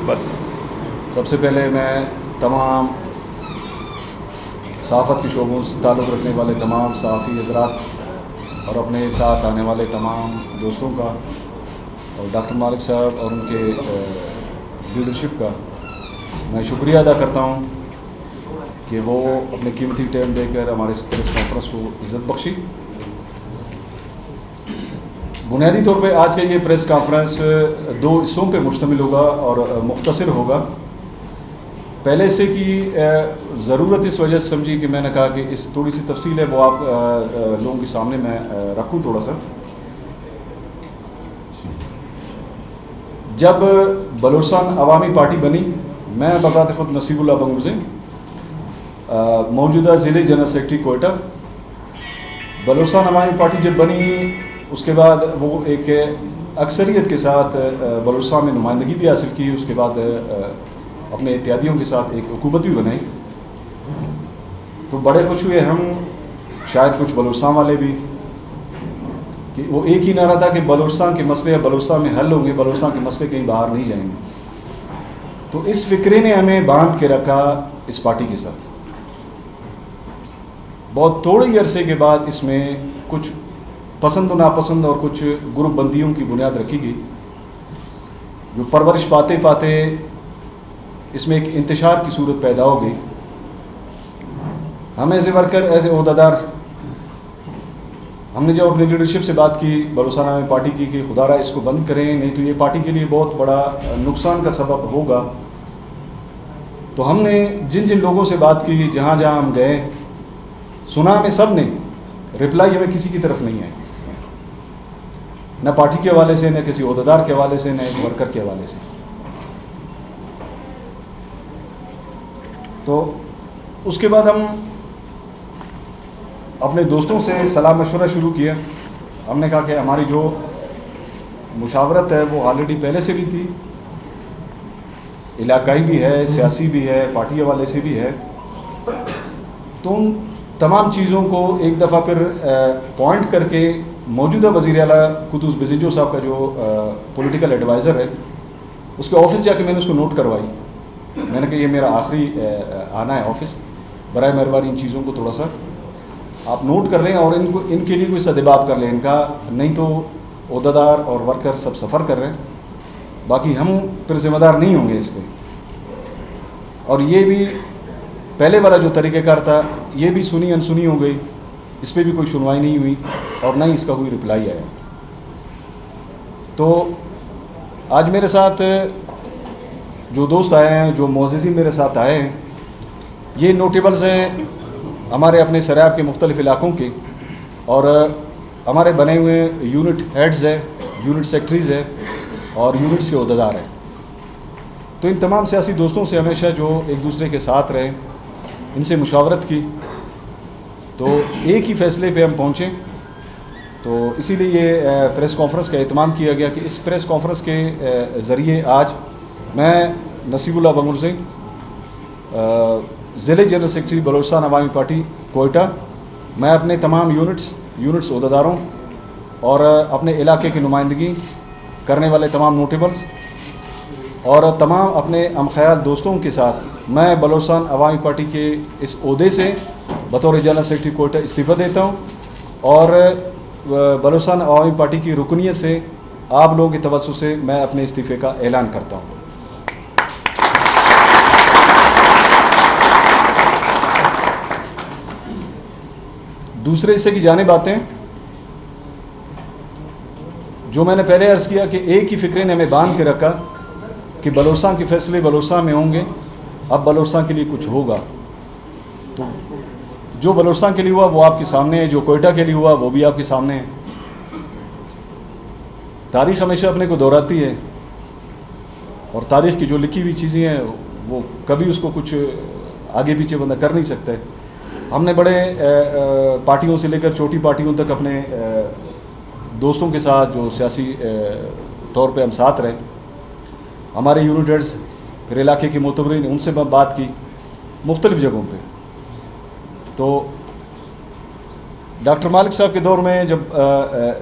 بس سب سے پہلے میں تمام صحافت کے شعبوں سے تعلق رکھنے والے تمام صحافی حضرات اور اپنے ساتھ آنے والے تمام دوستوں کا اور ڈاکٹر مالک صاحب اور ان کے لیڈرشپ کا میں شکریہ ادا کرتا ہوں کہ وہ اپنے قیمتی ٹائم دے کر ہمارے اس پریس کانفرنس کو عزت بخشی۔ بنیادی طور پہ آج کا یہ پریس کانفرنس 2 حصوں پہ مشتمل ہوگا اور مختصر ہوگا۔ پہلے سے کی ضرورت اس وجہ سے سمجھی کہ میں نے کہا کہ اس تھوڑی سی تفصیل ہے وہ آپ لوگوں کے سامنے میں رکھوں تھوڑا سا۔ جب بلوچستان عوامی پارٹی بنی، میں بذات خود نصیب اللہ بنگرزئی موجودہ ضلع جنرل سیکرٹری کوئٹہ۔ بلوچستان عوامی پارٹی جب بنی اس کے بعد وہ ایک اکثریت کے ساتھ بلوچستان میں نمائندگی بھی حاصل کی، اس کے بعد اپنے اتحادیوں کے ساتھ ایک حکومت بھی بنائی۔ تو بڑے خوش ہوئے ہم، شاید کچھ بلوچستان والے بھی، کہ وہ ایک ہی نعرہ تھا کہ بلوچستان کے مسئلے بلوچستان میں حل ہوں گے، بلوچستان کے مسئلے کہیں باہر نہیں جائیں گے۔ تو اس فکرے نے ہمیں باندھ کے رکھا اس پارٹی کے ساتھ۔ بہت تھوڑے عرصے کے بعد اس میں کچھ پسند و ناپسند اور کچھ گروپ بندیوں کی بنیاد رکھی گئی، جو پرورش پاتے پاتے اس میں ایک انتشار کی صورت پیدا ہو گئی۔ ہم as a worker, as a عہدیدار، ہم نے جب اپنی لیڈرشپ سے بات کی بلوچستان میں پارٹی کی کہ خدا را اس کو بند کریں، نہیں تو یہ پارٹی کے لیے بہت بڑا نقصان کا سبب ہوگا۔ تو ہم نے جن جن لوگوں سے بات کی، جہاں جہاں ہم گئے، سنا ہمیں سب نے، رپلائی ہمیں کسی کی طرف نہیں آئی، نہ پارٹی کے حوالے سے، نہ کسی عہدیدار کے حوالے سے، نہ ایک ورکر کے حوالے سے۔ تو اس کے بعد ہم اپنے دوستوں سے صلاح مشورہ شروع کیا۔ ہم نے کہا کہ ہماری جو مشاورت ہے وہ آلریڈی پہلے سے بھی تھی، علاقائی بھی ہے، سیاسی بھی ہے، پارٹی حوالے سے بھی ہے۔ تو ان تمام چیزوں کو ایک دفعہ پھر پوائنٹ کر کے موجودہ وزیر اعلیٰ قدوس بزنجو صاحب کا جو پولیٹیکل ایڈوائزر ہے، اس کے آفس جا کے میں نے اس کو نوٹ کروائی۔ میں نے کہا یہ میرا آخری آنا ہے آفس، برائے مہربانی ان چیزوں کو تھوڑا سا آپ نوٹ کر لیں اور ان کے لیے کوئی سدباب کر لیں۔ ان کا نہیں تو عہدیدار اور ورکر سب سفر کر رہے ہیں، باقی ہم پھر ذمہ دار نہیں ہوں گے اس پہ۔ اور یہ بھی پہلے والا جو طریقہ کار تھا یہ بھی سنی انسنی ہو گئی، اس پہ بھی کوئی سنوائی نہیں ہوئی اور نہ ہی اس کا کوئی رپلائی آیا۔ تو آج میرے ساتھ جو دوست آئے ہیں، جو معززین میرے ساتھ آئے ہیں، یہ نوٹیبلز ہیں ہمارے اپنے سرائب کے مختلف علاقوں کے، اور ہمارے بنے ہوئے یونٹ ہیڈز ہیں، یونٹ سیکٹریز ہیں اور یونٹس کے عہدیدار ہیں۔ تو ان تمام سیاسی دوستوں سے ہمیشہ جو ایک دوسرے کے ساتھ رہے، ان سے مشاورت کی، تو ایک ہی فیصلے پہ ہم پہنچے۔ تو اسی لیے یہ پریس کانفرنس کا اہتمام کیا گیا کہ اس پریس کانفرنس کے ذریعے آج میں نصیب اللہ بنگرزئی ضلع جنرل سیکرٹری بلوچستان عوامی پارٹی کوئٹہ، میں اپنے تمام یونٹس عہدیداروں اور اپنے علاقے کی نمائندگی کرنے والے تمام نوٹیبلز اور تمام اپنے ہم خیال دوستوں کے ساتھ میں بلوچستان عوامی پارٹی کے اس عہدے سے بطور جنرل سیکرٹری کوئٹہ استعفیٰ دیتا ہوں اور بلوچستان عوامی پارٹی کی رکنیت سے آپ لوگوں کے توسط سے میں اپنے استعفے کا اعلان کرتا ہوں۔ دوسرے حصے کی جانب آتے ہیں۔ جو میں نے پہلے عرض کیا کہ ایک ہی فکرے نے ہمیں باندھ کے رکھا کہ بلوچستان کے فیصلے بلوچستان میں ہوں گے، اب بلوچستان کے لیے کچھ ہوگا۔ تو جو بلوچستان کے لیے ہوا وہ آپ کے سامنے ہے، جو کوئٹہ کے لیے ہوا وہ بھی آپ کے سامنے ہے۔ تاریخ ہمیشہ اپنے کو دہراتی ہے اور تاریخ کی جو لکھی ہوئی چیزیں ہیں وہ کبھی اس کو کچھ آگے پیچھے بندہ کر نہیں سکتا ہے۔ ہم نے بڑے پارٹیوں سے لے کر چھوٹی پارٹیوں تک اپنے دوستوں کے ساتھ جو سیاسی طور پہ ہم ساتھ رہے، ہمارے یونٹ ہیڈز، پھر علاقے کے معتبرین، ان سے بات کی مختلف جگہوں پہ۔ تو ڈاکٹر مالک صاحب کے دور میں جب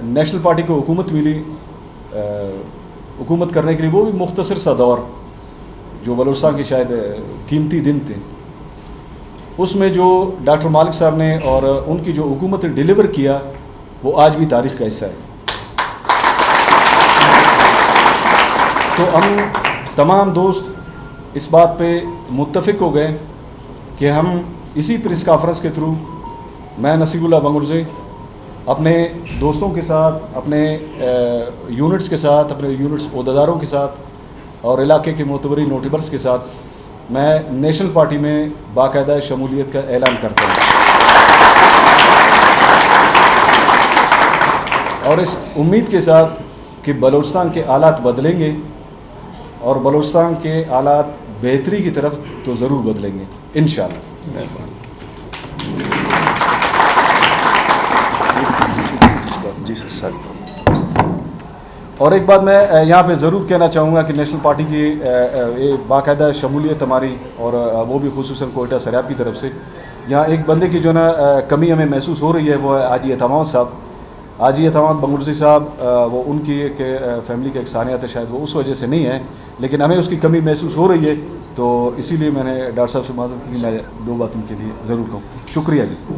نیشنل پارٹی کو حکومت ملی، حکومت کرنے کے لیے وہ بھی مختصر سا دور، جو بلوچستان کے شاید قیمتی دن تھے، اس میں جو ڈاکٹر مالک صاحب نے اور ان کی جو حکومت نے ڈیلیور کیا وہ آج بھی تاریخ کا حصہ ہے. تو ہم تمام دوست اس بات پہ متفق ہو گئے کہ ہم اسی پریس کانفرنس کے تھرو میں نصیب اللہ بنگرزئی اپنے دوستوں کے ساتھ، اپنے یونٹس کے ساتھ، اپنے یونٹس عہدیداروں کے ساتھ اور علاقے کے معتبری نوٹیبلز کے ساتھ میں نیشنل پارٹی میں باقاعدہ شمولیت کا اعلان کرتا ہوں، اور اس امید کے ساتھ کہ بلوچستان کے حالات بدلیں گے اور بلوچستان کے حالات بہتری کی طرف تو ضرور بدلیں گے انشاءاللہ. جی سر. اور ایک بات میں یہاں پہ ضرور کہنا چاہوں گا کہ نیشنل پارٹی کی باقاعدہ شمولیت ہماری، اور وہ بھی خصوصاً کوئٹہ سریاب کی طرف سے، یہاں ایک بندے کی جو نا کمی ہمیں محسوس ہو رہی ہے، وہ ہے حاجی اعتماد صاحب. حاجی اعتماد بنگرزئی صاحب، وہ ان کی ایک فیملی کا ایک سانحہ ہے، شاید وہ اس وجہ سے نہیں ہے، لیکن ہمیں اس کی کمی محسوس ہو رہی ہے، تو اسی لیے میں نے ڈاکٹر صاحب سے معذرت کی کہ میں دو بات ان کے لیے ضرور کہوں. شکریہ جی.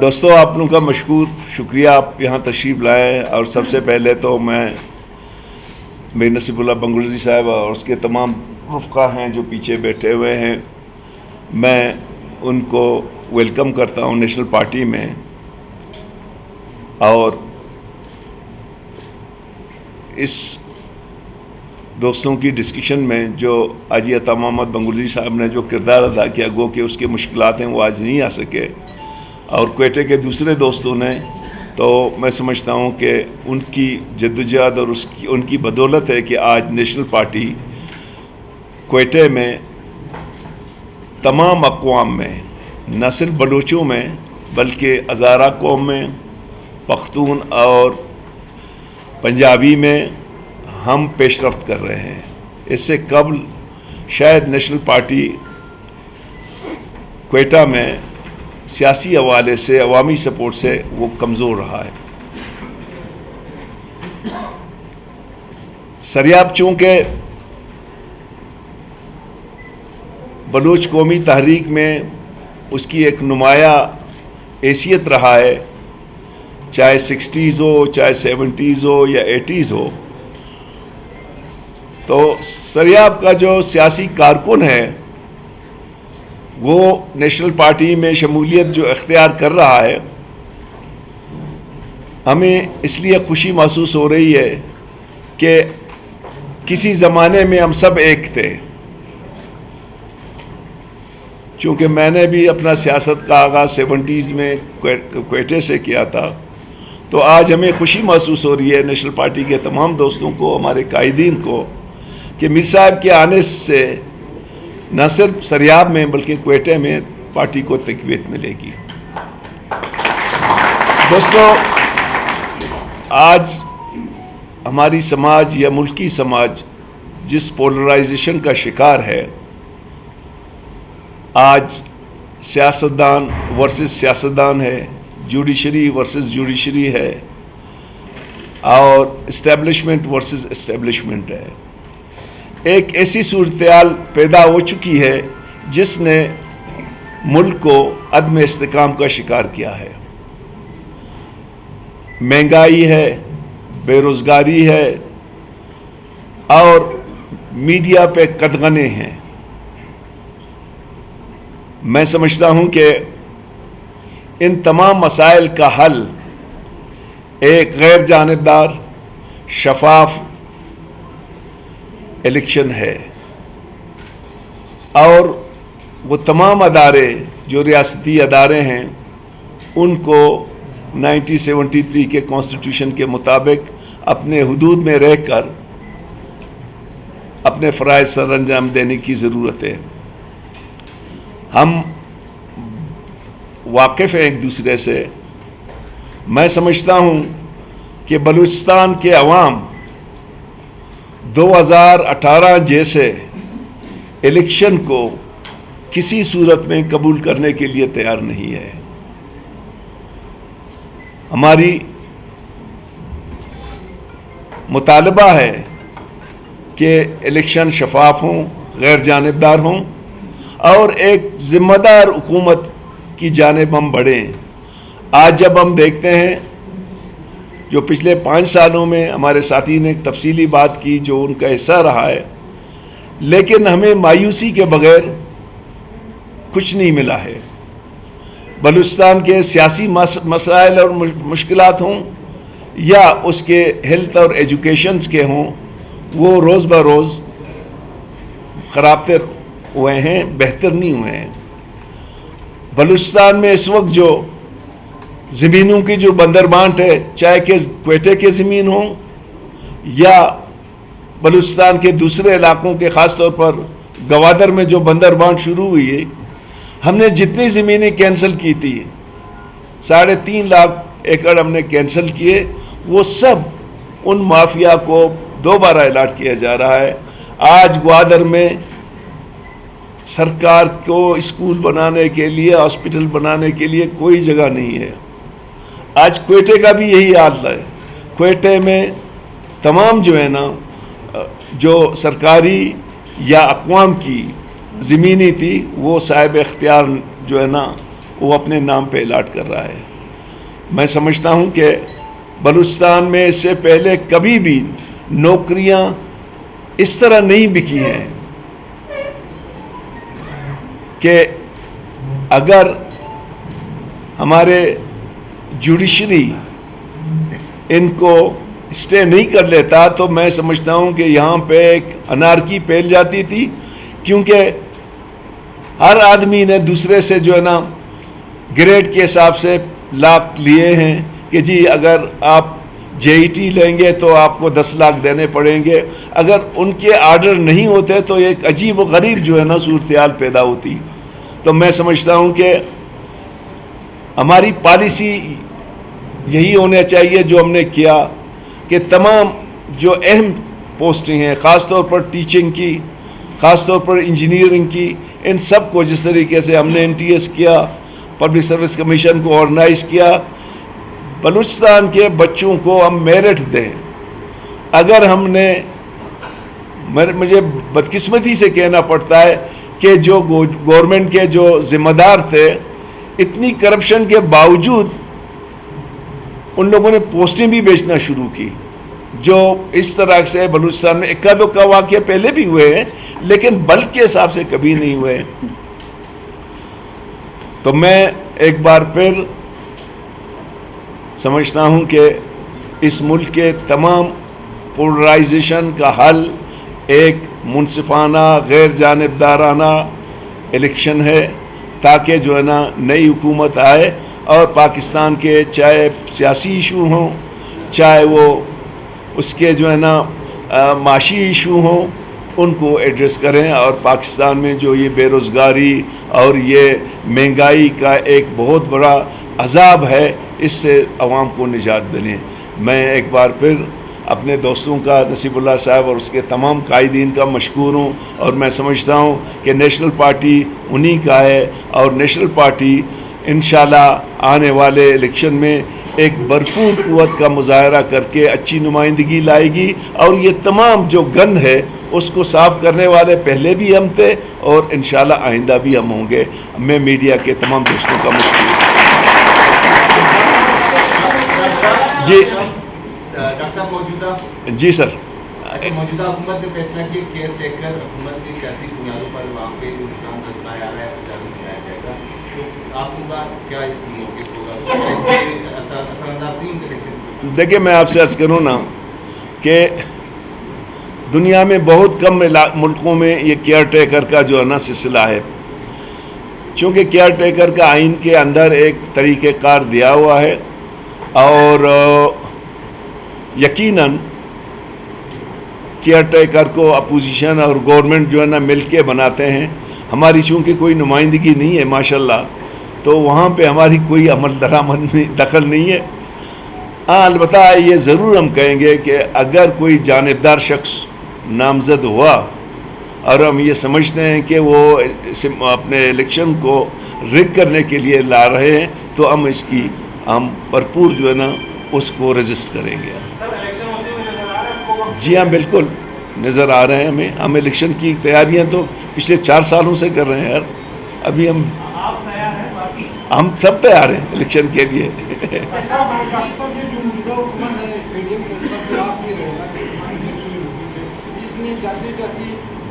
دوستوں، آپ لوگوں کا مشکور شکریہ، آپ یہاں تشریف لائیں. اور سب سے پہلے تو میں میر نصیب اللہ بنگرزئی صاحب اور اس کے تمام رفقا ہیں جو پیچھے بیٹھے ہوئے ہیں، میں ان کو ویلکم کرتا ہوں نیشنل پارٹی میں. اور اس دوستوں کی ڈسکشن میں جو حاجی عطا محمد بنگرزئی صاحب نے جو کردار ادا کیا، گو کہ اس کے مشکلات ہیں وہ آج نہیں آ سکے، اور کوئٹے کے دوسرے دوستوں نے، تو میں سمجھتا ہوں کہ ان کی جدوجہد اور ان کی بدولت ہے کہ آج نیشنل پارٹی کوئٹے میں تمام اقوام میں، نہ صرف بلوچوں میں بلکہ ہزارہ قوم میں، پختون اور پنجابی میں ہم پیش رفت کر رہے ہیں. اس سے قبل شاید نیشنل پارٹی کوئٹہ میں سیاسی حوالے سے، عوامی سپورٹ سے وہ کمزور رہا ہے. سریاب چونکہ بلوچ قومی تحریک میں اس کی ایک نمایاں حیثیت رہا ہے، چاہے 60s ہو، چاہے 70s ہو یا 80s ہو، تو سریاب کا جو سیاسی کارکن ہے وہ نیشنل پارٹی میں شمولیت جو اختیار کر رہا ہے، ہمیں اس لیے خوشی محسوس ہو رہی ہے کہ کسی زمانے میں ہم سب ایک تھے. چونکہ میں نے بھی اپنا سیاست کا آغاز 70s میں کوئٹے سے کیا تھا، تو آج ہمیں خوشی محسوس ہو رہی ہے نیشنل پارٹی کے تمام دوستوں کو، ہمارے قائدین کو، کہ میر صاحب کے آنے سے نہ صرف سریاب میں بلکہ کوئٹے میں پارٹی کو تقویت ملے گی. دوستو، آج ہماری سماج یا ملکی سماج جس پولرائزیشن کا شکار ہے، آج سیاستدان ورسز سیاستدان ہے، جوڈیشری ورسز جوڈیشری ہے، اور اسٹیبلشمنٹ ورسز اسٹیبلشمنٹ ہے. ایک ایسی صورتحال پیدا ہو چکی ہے جس نے ملک کو عدم استحکام کا شکار کیا ہے. مہنگائی ہے، بے روزگاری ہے، اور میڈیا پہ قدغنے ہیں. میں سمجھتا ہوں کہ ان تمام مسائل کا حل ایک غیر جانبدار، شفاف الیکشن ہے، اور وہ تمام ادارے جو ریاستی ادارے ہیں ان کو 1973 کے کانسٹیٹیوشن کے مطابق اپنے حدود میں رہ کر اپنے فرائض سر انجام دینے کی ضرورت ہے. ہم واقف ہیں ایک دوسرے سے. میں سمجھتا ہوں کہ بلوچستان کے عوام 2018 جیسے الیکشن کو کسی صورت میں قبول کرنے کے لیے تیار نہیں ہے. ہماری مطالبہ ہے کہ الیکشن شفاف ہوں، غیر جانبدار ہوں اور ایک ذمہ دار حکومت کی جانب ہم بڑھیں. آج جب ہم دیکھتے ہیں جو پچھلے 5 سالوں میں ہمارے ساتھی نے ایک تفصیلی بات کی جو ان کا حصہ رہا ہے، لیکن ہمیں مایوسی کے بغیر کچھ نہیں ملا ہے. بلوچستان کے سیاسی مسائل اور مشکلات ہوں یا اس کے ہیلتھ اور ایجوکیشنز کے ہوں، وہ روز بروز خراب تر ہوئے ہیں، بہتر نہیں ہوئے ہیں. بلوچستان میں اس وقت جو زمینوں کی جو بندر بانٹ ہے، چاہے کہ کوئٹے کے زمین ہوں یا بلوچستان کے دوسرے علاقوں کے، خاص طور پر گوادر میں جو بندر بانٹ شروع ہوئی ہے، ہم نے جتنی زمینیں کینسل کی تھی 3.5 لاکھ ایکڑ ہم نے کینسل کیے، وہ سب ان مافیا کو دوبارہ الاٹ کیا جا رہا ہے. آج گوادر میں سرکار کو اسکول بنانے کے لیے، ہاسپٹل بنانے کے لیے کوئی جگہ نہیں ہے. آج کوئٹے کا بھی یہی حال ہے. کوئٹے میں تمام جو ہے نا جو سرکاری یا اقوام کی زمینی تھی، وہ صاحب اختیار جو ہے نا وہ اپنے نام پہ الاٹ کر رہا ہے. میں سمجھتا ہوں کہ بلوچستان میں اس سے پہلے کبھی بھی نوکریاں اس طرح نہیں بکی ہیں کہ اگر ہمارے جوڈیشری ان کو اسٹے نہیں کر لیتا تو میں سمجھتا ہوں کہ یہاں پہ ایک انارکی پھیل جاتی تھی، کیونکہ ہر آدمی نے دوسرے سے جو ہے نا گریڈ کے حساب سے لاکھ لیے ہیں کہ جی اگر آپ JET لیں گے تو آپ کو 10 لاکھ دینے پڑیں گے. اگر ان کے آرڈر نہیں ہوتے تو ایک عجیب و غریب جو ہے نا صورتحال پیدا ہوتی. تو میں سمجھتا ہوں کہ ہماری پالیسی یہی ہونا چاہیے جو ہم نے کیا کہ تمام جو اہم پوسٹیں ہیں، خاص طور پر ٹیچنگ کی، خاص طور پر انجینئرنگ کی، ان سب کو جس طریقے سے ہم نے NTS کیا، پبلک سروس کمیشن کو آرگنائز کیا، بلوچستان کے بچوں کو ہم میرٹ دیں. اگر ہم نے، مجھے بدقسمتی سے کہنا پڑتا ہے کہ جو گورنمنٹ کے جو ذمہ دار تھے، اتنی کرپشن کے باوجود ان لوگوں نے پوسٹیں بھی بیچنا شروع کی، جو اس طرح سے بلوچستان میں اکا دکا واقعہ پہلے بھی ہوئے ہیں لیکن بلک کے حساب سے کبھی نہیں ہوئے. تو میں ایک بار پھر سمجھتا ہوں کہ اس ملک کے تمام پولرائزیشن کا حل ایک منصفانہ، غیر جانبدارانہ الیکشن ہے، تاکہ جو ہے نا نئی حکومت آئے اور پاکستان کے چاہے سیاسی ایشو ہوں، چاہے وہ اس کے جو ہے نا معاشی ایشو ہوں، ان کو ایڈریس کریں اور پاکستان میں جو یہ بے روزگاری اور یہ مہنگائی کا ایک بہت بڑا عذاب ہے، اس سے عوام کو نجات دلیں. میں ایک بار پھر اپنے دوستوں کا، نصیب اللہ صاحب اور اس کے تمام قائدین کا مشکور ہوں، اور میں سمجھتا ہوں کہ نیشنل پارٹی انہی کا ہے، اور نیشنل پارٹی انشاءاللہ آنے والے الیکشن میں ایک بھرپور قوت کا مظاہرہ کر کے اچھی نمائندگی لائے گی. اور یہ تمام جو گند ہے اس کو صاف کرنے والے پہلے بھی ہم تھے اور انشاءاللہ آئندہ بھی ہم ہوں گے. میں میڈیا کے تمام دوستوں کا مشکور ہوں. جی جی سر. موجودہ حکومت نے فیصلہ کیا کیئر ٹیکر حکومت کی سیاسی بنیادوں پر وہاں پہ جو نظام چلایا جا رہا ہے جاری کرایا جائے گا. تو آپ کا کیا اس موقف ہوگا؟ اثر انداز نہیں الیکشن. دیکھیں میں آپ سے عرض کروں نا کہ دنیا میں بہت کم ملکوں میں یہ کیئر ٹیکر کا جو ہے نا سلسلہ ہے، چونکہ کیئر ٹیکر کا آئین کے اندر ایک طریقہ کار دیا ہوا ہے اور یقیناً کیئر ٹیکر کو اپوزیشن اور گورنمنٹ جو ہے نا مل کے بناتے ہیں. ہماری چونکہ کوئی نمائندگی نہیں ہے ماشاءاللہ، تو وہاں پہ ہماری کوئی عمل درآمد دخل نہیں ہے. البتہ یہ ضرور ہم کہیں گے کہ اگر کوئی جانبدار شخص نامزد ہوا اور ہم یہ سمجھتے ہیں کہ وہ اپنے الیکشن کو ریگ کرنے کے لیے لا رہے ہیں، تو ہم بھرپور جو ہے نا اس کو رجسٹ کریں گے. جی ہاں بالکل نظر آ رہے ہیں ہم الیکشن کی تیاریاں تو پچھلے 4 سالوں سے کر رہے ہیں یار. ابھی ہم سب تیار ہیں الیکشن کے لیے.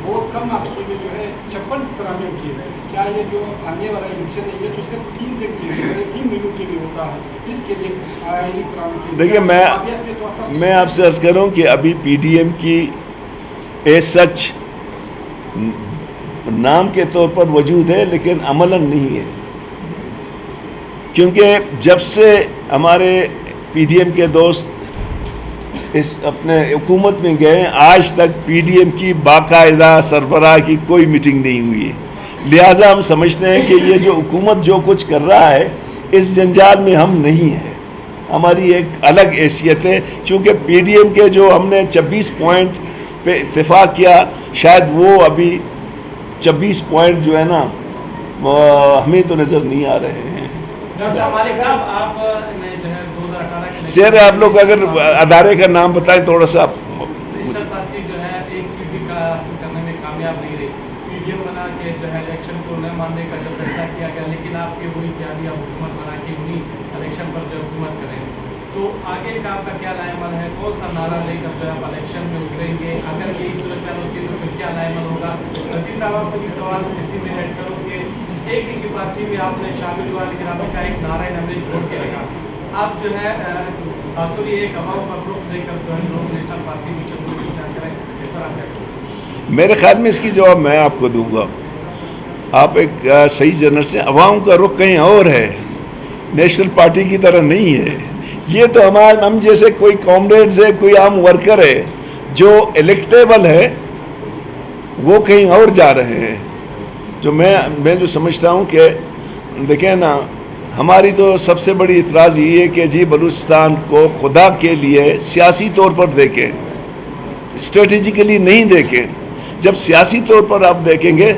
بہت کم مقصود میں جو ہے 56 ترامیم کیے گئے. کیا یہ جو آنے والا الیکشن ہے یہ تو صرف 3 دن کے لیے 3 مہینوں کے لیے ہوتا ہے؟ اس کے لیے دیکھیے میں آپ سے عرض کر رہا ہوں کہ ابھی پی ڈی ایم کی سچ نام کے طور پر وجود ہے لیکن عملاً نہیں ہے، کیونکہ جب سے ہمارے پی ڈی ایم کے دوست اس اپنے حکومت میں گئے آج تک پی ڈی ایم کی باقاعدہ سربراہ کی کوئی میٹنگ نہیں ہوئی ہے. لہٰذا ہم سمجھتے ہیں کہ یہ جو حکومت جو کچھ کر رہا ہے اس جنجال میں ہم نہیں ہیں. ہماری ایک الگ حیثیت ہے، چونکہ پی ڈی ایم کے جو ہم نے 26 پوائنٹ پہ اتفاق کیا، شاید وہ ابھی 26 پوائنٹ جو ہے نا ہمیں تو نظر نہیں آ رہے ہیں. سیر آپ لوگ اگر ادارے کا نام بتائیں تھوڑا سا. نیشنل پارٹی جو ہے ایک سیٹ بھی حاصل کرنے میں کامیاب نہیں رہی. پی ڈی ایم بنا کے جو ہے الیکشن کو نہ ماننے کا جو فیصلہ کیا گیا، لیکن آپ کی وہی تیاری آپ حکومت بنا کے انہیں الیکشن پر جو حکومت کریں، تو آگے کا آپ کا کیا لائے عمل ہے؟ کون سا نعرہ لے کر جو ہے آپ الیکشن میں اتریں گے؟ اگر یہی صورتحال ہوتی ہے تو پھر کیا لائے عمل ہوگا؟ نصیر صاحب آپ سے بھی سوال اسی میں ایڈ کروں کہ ایک ہی کی پارٹی میں آپ نے شامل ہوا لیکن آپ کا ایک نعرہ نمبر چھوڑ کے رکھا. آپ جو ہے تاثری ایک عوام پر رخ دے کر جو ہے لوگ نیشنل پارٹی میں چلنے کی کیا کریں، اس پر آپ کیا؟ میرے خیال میں اس کی جواب میں آپ کو دوں گا. آپ ایک صحیح جنرل سے، عوام کا رخ کہیں اور ہے، نیشنل پارٹی کی طرح نہیں ہے. یہ تو ہم جیسے کوئی کامریڈز ہے، کوئی عام ورکر ہے جو الیکٹیبل ہے، وہ کہیں اور جا رہے ہیں. جو میں جو سمجھتا ہوں کہ دیکھیں نا، ہماری تو سب سے بڑی اعتراض یہ ہے کہ جی بلوچستان کو خدا کے لیے سیاسی طور پر دیکھیں، اسٹریٹجیکلی نہیں دیکھیں. جب سیاسی طور پر آپ دیکھیں گے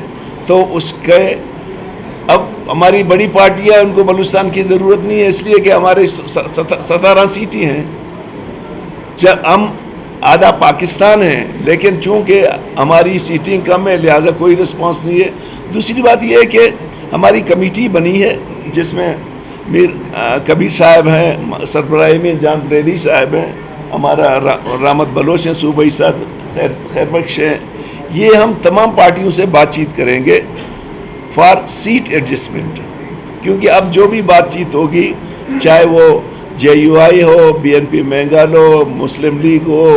تو اس کے اب ہماری بڑی پارٹیاں ان کو بلوچستان کی ضرورت نہیں ہے، اس لیے کہ ہمارے 17 سیٹیں ہیں. جب ہم آدھا پاکستان ہے لیکن چونکہ ہماری سیٹیں کم ہے لہٰذا کوئی رسپانس نہیں ہے. دوسری بات یہ ہے کہ ہماری کمیٹی بنی ہے جس میں میر کبیر صاحب ہیں، سربراہی میں جان بریدی صاحب ہیں، ہمارا رحمت بلوچ ہیں، صوبائی صاحب خیر بخش ہیں. یہ ہم تمام پارٹیوں سے بات چیت کریں گے فار سیٹ ایڈجسٹمنٹ، کیونکہ اب جو بھی بات چیت ہوگی چاہے وہ جے یو آئی ہو، بی این پی مینگل ہو، مسلم لیگ ہو،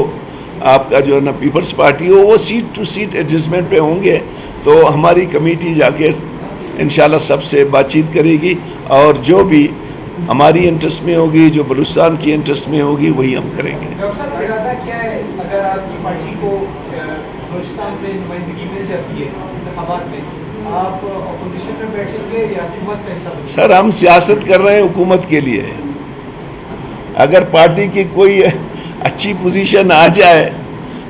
آپ کا جو ہے نا پیپلز پارٹی ہو، وہ سیٹ ٹو سیٹ ایڈجسٹمنٹ پہ ہوں گے. تو ہماری کمیٹی جا کے انشاءاللہ سب سے بات چیت کرے گی اور جو بھی ہماری انٹرسٹ میں ہوگی، جو بلوچستان کی انٹرسٹ میں ہوگی وہی ہم کریں گے. ڈاکٹر صاحب ارادہ کیا ہے اگر آپ کی پارٹی کو بلوچستان میں نمائندگی مل جاتی ہے انتخابات میں، آپ اپوزیشن میں بیٹھیں گے یا حکومت کا حصہ بنیں گے؟ سر ہم سیاست کر رہے ہیں حکومت کے لیے. اگر پارٹی کی کوئی اچھی پوزیشن آ جائے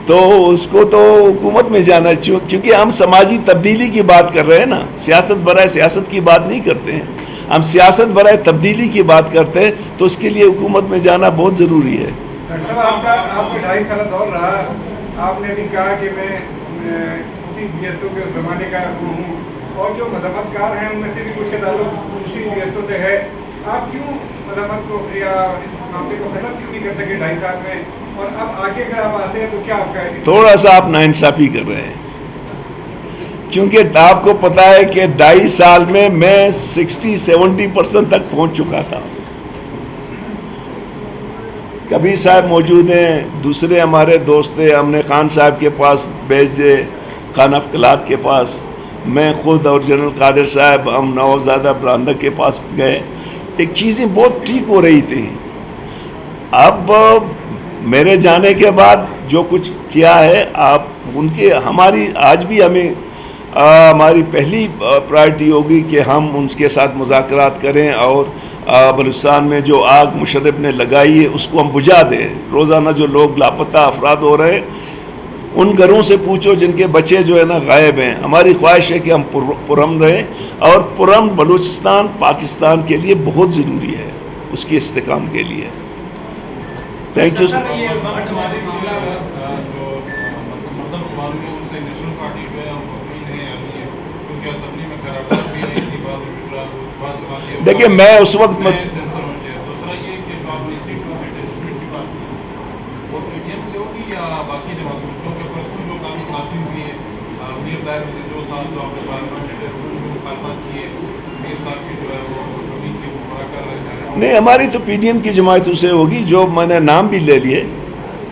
تو اس کو تو حکومت میں جانا، چونکہ ہم سماجی تبدیلی کی بات کر رہے ہیں نا، سیاست برائے سیاست کی بات نہیں کرتے ہیں. ہم سیاست برائے تبدیلی کی بات کرتے ہیں تو اس کے لیے حکومت میں جانا بہت ضروری ہے. آپ کا 2.5 سال دور رہا، آپ نے بھی کہا کہ میں اسی بی ایس او کے زمانے کا ہوں اور جو مذمت کار ہیں ان میں سے بھی کچھ کا تعلق اسی بی ایس او سے ہے. آپ کیوں مذمت کو یا اس معاملے کو ختم کیوں نہیں کر سکے 2.5 سال میں؟ اور اب آگے اگر آپ آتے ہیں تو کیا آپ کا ہے؟ تھوڑا سا آپ ناانصافی کر رہے ہیں، کیونکہ آپ کو پتا ہے کہ 2.5 سال میں 60-70% تک پہنچ چکا تھا. کبیر صاحب موجود ہیں، دوسرے ہمارے دوست ہیں، ہم نے خان صاحب کے پاس بھیج دے، خان افقلات کے پاس، میں خود اور جنرل قادر صاحب ہم نوزادہ براندہ کے پاس گئے. ایک چیزیں بہت ٹھیک ہو رہی تھی. اب میرے جانے کے بعد جو کچھ کیا ہے آپ ان کے، ہماری آج بھی ہماری پہلی پرائرٹی ہوگی کہ ہم ان کے ساتھ مذاکرات کریں اور بلوچستان میں جو آگ مشرف نے لگائی ہے اس کو ہم بجھا دیں. روزانہ جو لوگ لاپتہ افراد ہو رہے ہیں ان گھروں سے پوچھو جن کے بچے جو ہے نا غائب ہیں. ہماری خواہش ہے کہ ہم پرامن رہیں, اور پرامن بلوچستان پاکستان کے لیے بہت ضروری ہے, اس کی استحکام کے لیے. Thank you sir. دیکھیے میں اس وقت نہیں, ہماری تو پی ڈی ایم کی جماعتوں سے ہوگی, جو میں نے نام بھی لے لیے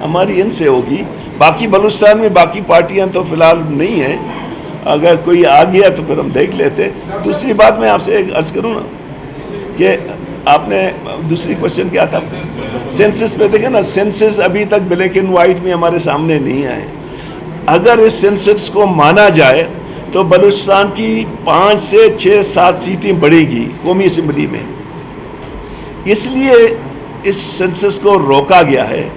ہماری ان سے ہوگی. باقی بلوچستان میں باقی پارٹیاں تو فی الحال نہیں ہیں, اگر کوئی آ گیا تو پھر ہم دیکھ لیتے. دوسری بات میں آپ سے ایک عرض کروں نا کہ آپ نے دوسری کوشچن کیا تھا سینسس پہ, دیکھیں نا سینسس ابھی تک بلیک اینڈ وائٹ میں ہمارے سامنے نہیں آئے. اگر اس سینسس کو مانا جائے تو بلوچستان کی 5 سے 6 7 سیٹیں بڑھے گی قومی اسمبلی میں. اس لیے اس سینسس کو روکا گیا ہے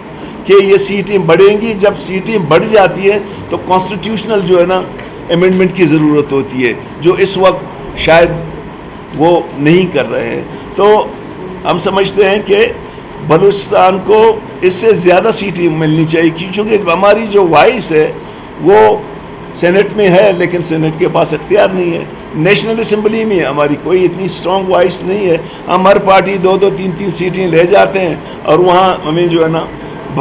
کہ یہ سیٹیں بڑھیں گی. جب سیٹیں بڑھ جاتی ہیں تو کانسٹیٹیوشنل جو ہے نا امینڈمنٹ کی ضرورت ہوتی ہے, جو اس وقت شاید وہ نہیں کر رہے ہیں. تو ہم سمجھتے ہیں کہ بلوچستان کو اس سے زیادہ سیٹیں ملنی چاہیے, کیونکہ ہماری جو وائس ہے وہ سینٹ میں ہے, لیکن سینٹ کے پاس اختیار نہیں ہے. نیشنل اسمبلی میں ہماری کوئی اتنی اسٹرانگ وائس نہیں ہے. ہم ہر پارٹی 2 3 سیٹیں لے جاتے ہیں, اور وہاں ہمیں جو ہے نا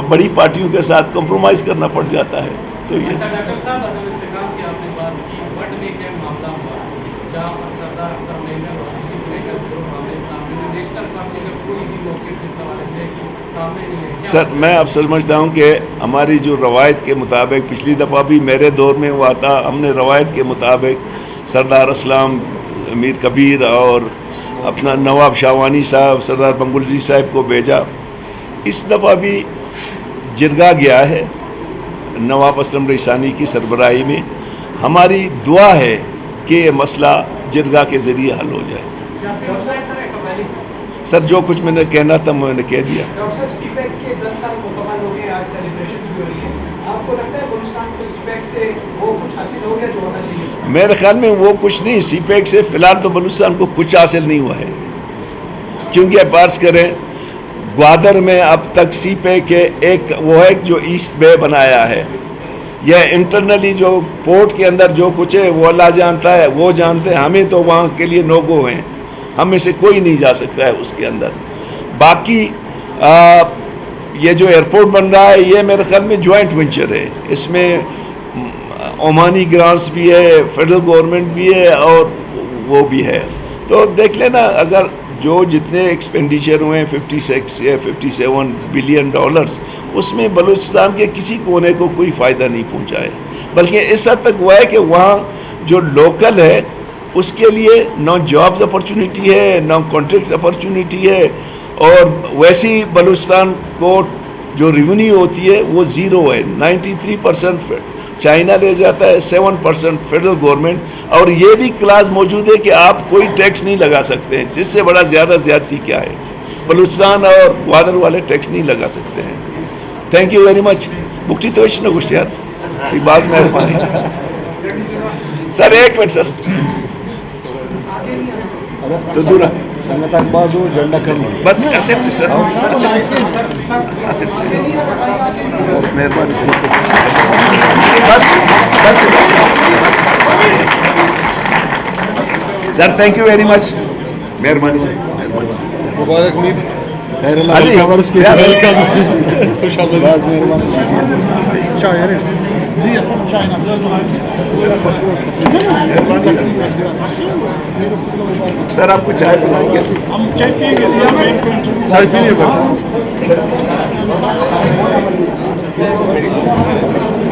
بڑی پارٹیوں کے ساتھ کمپرومائز کرنا پڑ جاتا ہے. تو یہ ڈاکٹر صاحب عدم استحکام کی آپ نے بات کی, بٹ میں کیا معاملہ ہوا جہاں پر سردار اختر مینر اور ششی لے کر جو معاملے سامنے نیشنل پارٹی کا کوئی بھی موقف اس حوالے سے سامنے نہیں ہے. سر میں اب سمجھتا ہوں کہ ہماری جو روایت کے مطابق پچھلی دفعہ بھی میرے دور میں ہوا تھا, ہم نے روایت کے مطابق سردار اسلام میر کبیر اور اپنا نواب شاہوانی صاحب سردار بنگلزی صاحب کو بھیجا. اس دفعہ بھی جرگا گیا ہے نواب اسلم ریسانی کی سربراہی میں. ہماری دعا ہے کہ یہ مسئلہ جرگا کے ذریعے حل ہو جائے. سر جو کچھ میں نے کہنا تھا میں نے کہہ دیا. ڈاکٹر صاحب سی پیک کے 10 سال مکمل ہو گئے, آج سیلیبریشن بھی ہو رہی ہے. آپ کو لگتا ہے بلوچستان کو سی پیک سے وہ کچھ حاصل ہو گیا جو ہونا چاہیے؟ میرے خیال میں وہ کچھ نہیں, سی پیک سے فی الحال تو بلوچستان کو کچھ حاصل نہیں ہوا ہے, کیونکہ آپ فرض کریں گوادر میں اب تک سی پیک کے ایک وہ ہے جو ایسٹ بے بنایا ہے. یہ انٹرنلی جو پورٹ کے اندر جو کچھ ہے وہ اللہ جانتا ہے, وہ جانتے ہیں, ہمیں تو وہاں کے لیے نو گو ہیں, ہم میں سے کوئی نہیں جا سکتا ہے اس کے اندر. باقی یہ جو ایئرپورٹ بن رہا ہے یہ میرے خیال میں جوائنٹ وینچر ہے, اس میں عمانی گرانٹس بھی ہے, فیڈرل گورنمنٹ بھی ہے اور وہ بھی ہے. تو دیکھ لینا اگر جو جتنے ایکسپینڈیچر ہوئے ہیں 56 یا 57 بلین ڈالرز, اس میں بلوچستان کے کسی کونے کو کوئی فائدہ نہیں پہنچا ہے, بلکہ اس حد تک ہوا ہے کہ وہاں جو لوکل ہے اس کے لیے نہ جابز اپرچونیٹی ہے نہ کانٹریکٹ اپرچونیٹی ہے, اور ویسی بلوچستان کو جو ریونیو ہوتی ہے وہ زیرو ہے. 93% چائنا لے جاتا ہے, 7% فیڈرل گورنمنٹ, اور یہ بھی کلاس موجود ہے کہ آپ کوئی ٹیکس نہیں لگا سکتے ہیں. جس سے بڑا زیادہ زیادتی کیا ہے, بلوچستان اور گوادر والے ٹیکس نہیں لگا سکتے ہیں. Thank you very much. بکچی تو اشنا کچھ یار باز مہربانی. سر ایک منٹ سر تو دورا سنگت اقباز ہو جنڈا کم بس اسٹ سر اسٹ سے بس مہربانی سر بس بس بس سر تھینک یو ویری مچ. مہربانی سر مہربانی سر. مبارک میر سر آپ کو چائے پلائیں گے؟ چائے پی لیے.